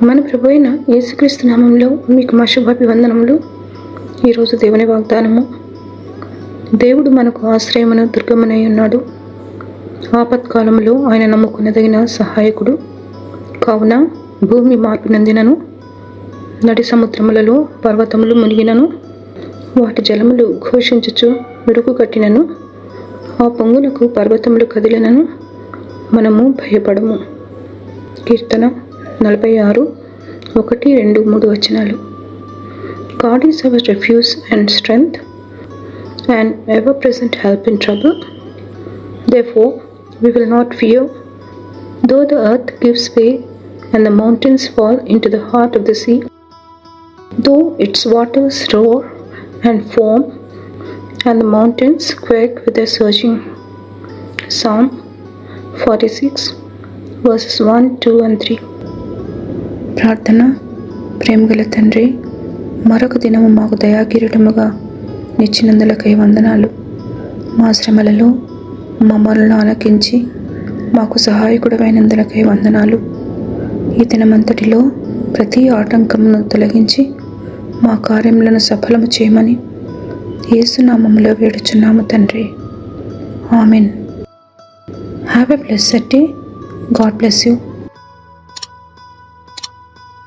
మన ప్రభు అయిన యేసుక్రీస్తు నామంలో మీకు మా శుభాభివందనములు. ఈరోజు దేవుని వాగ్దానము. దేవుడు మనకు ఆశ్రయమును దుర్గమునై ఉన్నాడు. ఆపత్కాలములో ఆయన నమ్ముకునదగిన సహాయకుడు. కావున భూమి మార్పు నందినను, నడి సముద్రములలో పర్వతములు మునిగినను, వాటి జలములు ఘోషించుచు మిడుకు కట్టినను, ఆ పొంగులకు పర్వతములు కదిలినను మనము భయపడము. కీర్తన 46, 1, 2, 3 వచనాలు. God is our refuge and strength, and ever-present help in trouble. Therefore, we will not fear, though the earth gives way and the mountains fall into the heart of the sea, though its waters roar and foam, and the mountains quake with their surging. Psalm 46, verses 1, 2, and 3. ప్రార్థన. ప్రేమగల తండ్రి, మరొక దినము మాకు దయాకిరీటముగా నిచ్చినందులకై వందనాలు. మా శ్రమలలో మమ్మల్ని ఆలకించి మాకు సహాయకుడమైనందులకై వందనాలు. ఈ దినమంతటిలో ప్రతి ఆటంకమును తొలగించి మా కార్యములను సఫలము చేయమని యేసునామములో వేడుచున్నాము తండ్రి. Amen. Have a blessed day. God bless you.